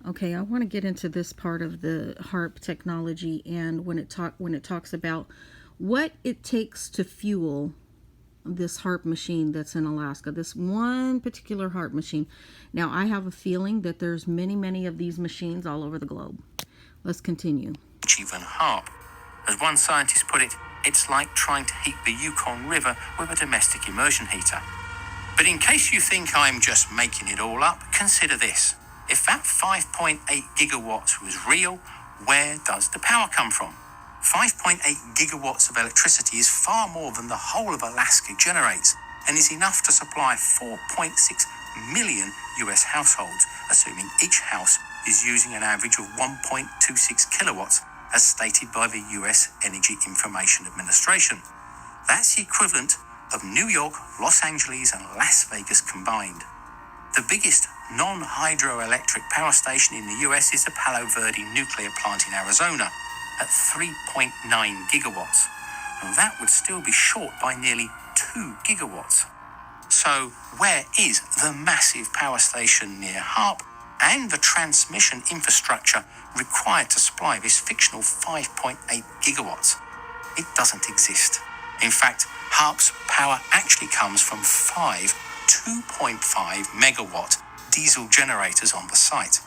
Okay, I want to get into this part of the HARP technology, and when it talks about what it takes to fuel this HARP machine that's in Alaska, this one particular HARP machine. Now, I have a feeling that there's many of these machines all over the globe. Let's continue. Even HARP. As one scientist put it, it's like trying to heat the Yukon River with a domestic immersion heater. But in case you think I'm just making it all up, consider this. If that 5.8 gigawatts was real, where does the power come from? 5.8 gigawatts of electricity is far more than the whole of Alaska generates, and is enough to supply 4.6 million US households, assuming each house is using an average of 1.26 kilowatts, as stated by the US Energy Information Administration. That's the equivalent of New York, Los Angeles, and Las Vegas combined. The biggest non-hydroelectric power station in the US is the Palo Verde nuclear plant in Arizona, at 3.9 gigawatts, and that would still be short by nearly 2 gigawatts. So where is the massive power station near HARP and the transmission infrastructure required to supply this fictional 5.8 gigawatts? It doesn't exist. In fact, HARP's power actually comes from 5 2.5 megawatt diesel generators on the site.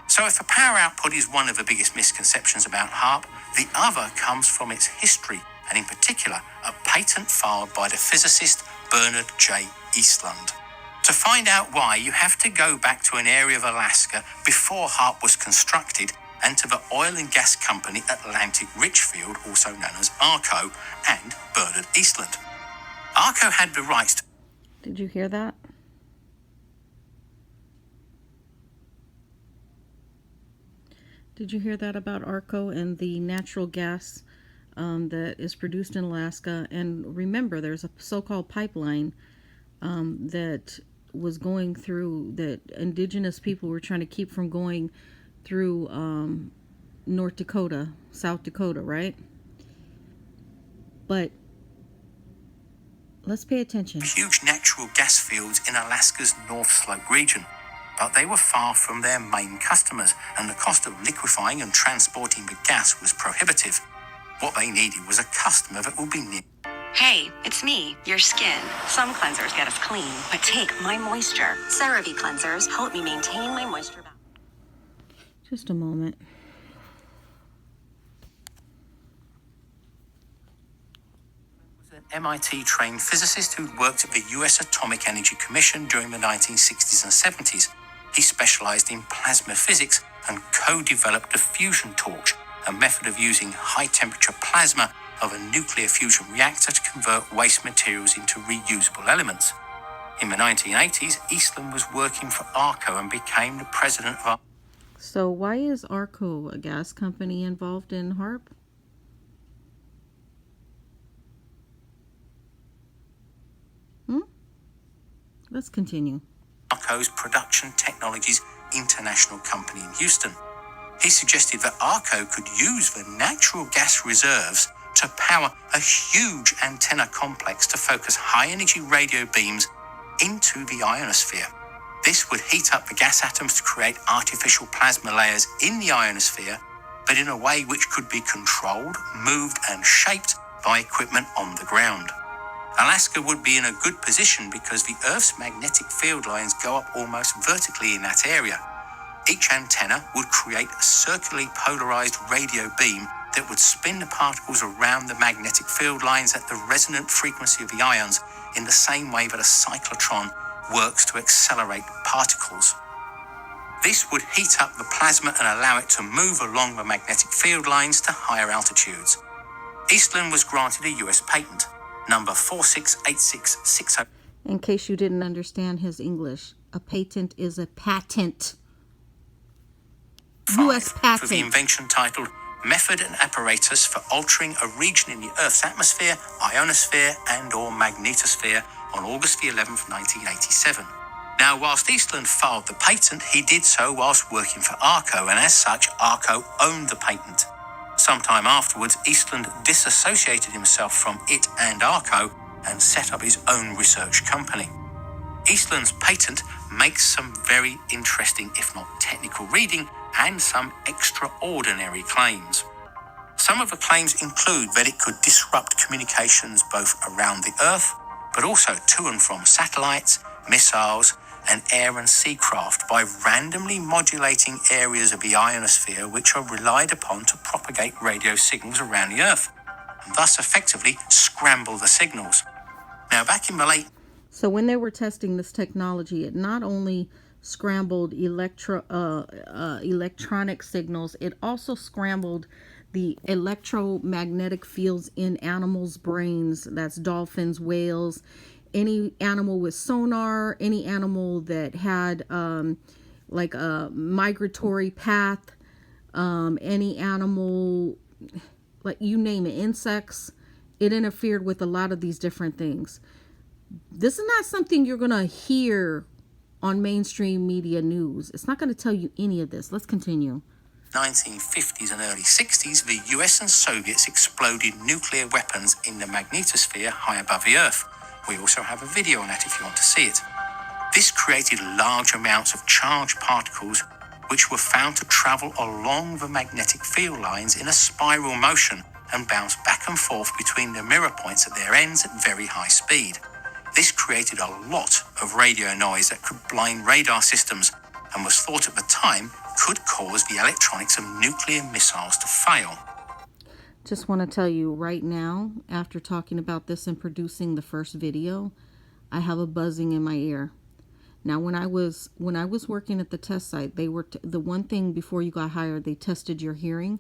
So if the power output is one of the biggest misconceptions about HARP, the other comes from its history, and in particular, a patent filed by the physicist Bernard J. Eastland. To find out why, you have to go back to an area of Alaska before HARP was constructed, and to the oil and gas company Atlantic Richfield, also known as ARCO, and Bernard Eastland. ARCO had the rights to... Did you hear that? Did you hear that about ARCO and the natural gas that is produced in Alaska? And remember, there's a so-called pipeline that was going through, that indigenous people were trying to keep from going through North Dakota, South Dakota, right? But let's pay attention. Huge natural gas fields in Alaska's North Slope region, but they were far from their main customers, and the cost of liquefying and transporting the gas was prohibitive. What they needed was a customer that would be near. Hey, it's me, your skin. Some cleansers get us clean, but take my moisture. CeraVe cleansers help me maintain my moisture balance. Just a moment. An MIT-trained physicist who'd worked at the US Atomic Energy Commission during the 1960s and 70s. He specialized in plasma physics and co-developed the fusion torch, a method of using high-temperature plasma of a nuclear fusion reactor to convert waste materials into reusable elements. In the 1980s, Eastland was working for ARCO and became the president of... So why is ARCO, a gas company, involved in HARP? Let's continue. ARCO's Production Technologies International Company in Houston. He suggested that ARCO could use the natural gas reserves to power a huge antenna complex to focus high-energy radio beams into the ionosphere. This would heat up the gas atoms to create artificial plasma layers in the ionosphere, but in a way which could be controlled, moved, and shaped by equipment on the ground. Alaska would be in a good position because the Earth's magnetic field lines go up almost vertically in that area. Each antenna would create a circularly polarized radio beam that would spin the particles around the magnetic field lines at the resonant frequency of the ions, in the same way that a cyclotron works to accelerate particles. This would heat up the plasma and allow it to move along the magnetic field lines to higher altitudes. Eastland was granted a US patent, number 468660. In case you didn't understand his English, a patent is a patent. US patent. For the invention titled Method and Apparatus for Altering a Region in the Earth's Atmosphere, Ionosphere and or Magnetosphere on August the 11th, 1987. Now, whilst Eastland filed the patent, he did so whilst working for ARCO, and as such, ARCO owned the patent. Sometime afterwards, Eastland disassociated himself from it and ARCO and set up his own research company. Eastland's patent makes some very interesting, if not technical, reading and some extraordinary claims. Some of the claims include that it could disrupt communications both around the Earth, but also to and from satellites, missiles, and air and sea craft by randomly modulating areas of the ionosphere which are relied upon to propagate radio signals around the Earth, and thus effectively scramble the signals. Now, back in the late... So when they were testing this technology, it not only scrambled electronic signals, it also scrambled the electromagnetic fields in animals' brains. That's dolphins, whales, any animal with sonar, any animal that had like a migratory path, any animal, like you name it, insects. It interfered with a lot of these different things. This is not something you're going to hear on mainstream media news. It's not going to tell you any of this. Let's continue. 1950s and early 60s, the US and Soviets exploded nuclear weapons in the magnetosphere high above the Earth. We also have a video on that if you want to see it. This created large amounts of charged particles which were found to travel along the magnetic field lines in a spiral motion and bounce back and forth between the mirror points at their ends at very high speed. This created a lot of radio noise that could blind radar systems and was thought at the time could cause the electronics of nuclear missiles to fail. Just want to tell you right now, after talking about this and producing the first video, I have a buzzing in my ear. Now, when I was working at the test site, they were the one thing before you got hired, they tested your hearing,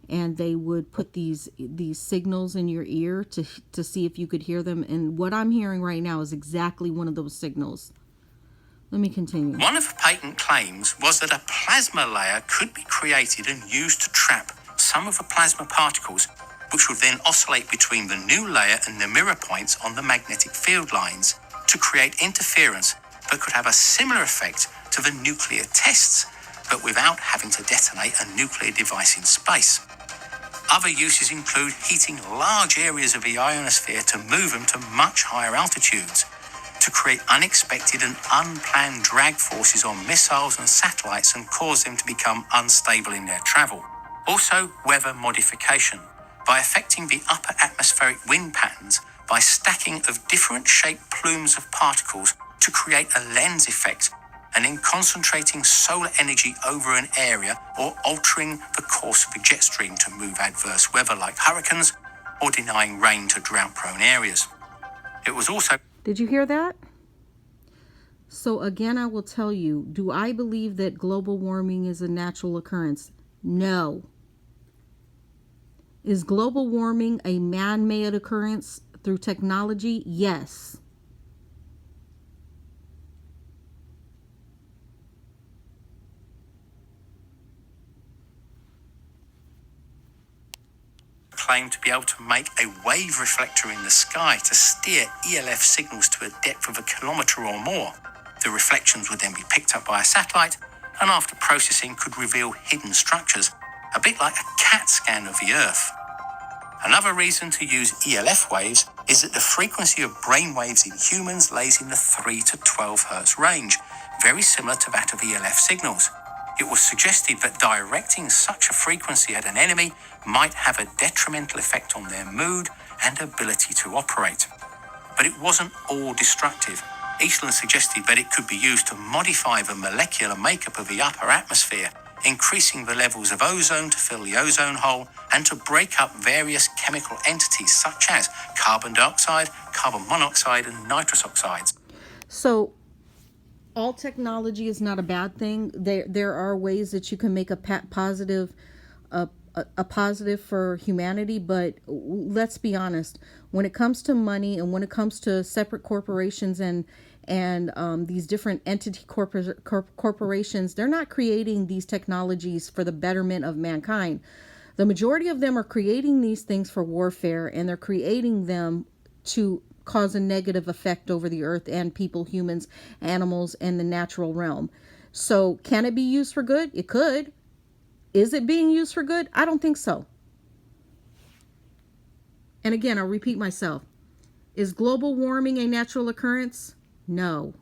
and they would put these signals in your ear to see if you could hear them. And what I'm hearing right now is exactly one of those signals. Let me continue. One of the patent claims was that a plasma layer could be created and used to trap some of the plasma particles, which would then oscillate between the new layer and the mirror points on the magnetic field lines to create interference that could have a similar effect to the nuclear tests, but without having to detonate a nuclear device in space. Other uses include heating large areas of the ionosphere to move them to much higher altitudes, to create unexpected and unplanned drag forces on missiles and satellites and cause them to become unstable in their travel. Also, weather modification, by affecting the upper atmospheric wind patterns by stacking of different shaped plumes of particles to create a lens effect, and then concentrating solar energy over an area or altering the course of the jet stream to move adverse weather like hurricanes or denying rain to drought-prone areas. It was also... Did you hear that? So again, I will tell you, do I believe that global warming is a natural occurrence? No. Is global warming a man-made occurrence through technology? Yes. Claimed to be able to make a wave reflector in the sky to steer ELF signals to a depth of 1 kilometre or more. The reflections would then be picked up by a satellite and after processing could reveal hidden structures, a bit like a CAT scan of the Earth. Another reason to use ELF waves is that the frequency of brain waves in humans lays in the 3 to 12 Hz range, very similar to that of ELF signals. It was suggested that directing such a frequency at an enemy might have a detrimental effect on their mood and ability to operate. But it wasn't all destructive. Eastland suggested that it could be used to modify the molecular makeup of the upper atmosphere, increasing the levels of ozone to fill the ozone hole and to break up various chemical entities such as carbon dioxide, carbon monoxide, and nitrous oxides. So all technology is not a bad thing. There are ways that you can make a positive for humanity, but let's be honest, when it comes to money and when it comes to separate corporations and these different entity corporations, they're not creating these technologies for the betterment of mankind. The majority of them are creating these things for warfare, and they're creating them to cause a negative effect over the earth and people, humans, animals, and the natural realm. So can it be used for good? It could. Is it being used for good? I don't think so. And again, I'll repeat myself. Is global warming a natural occurrence? No.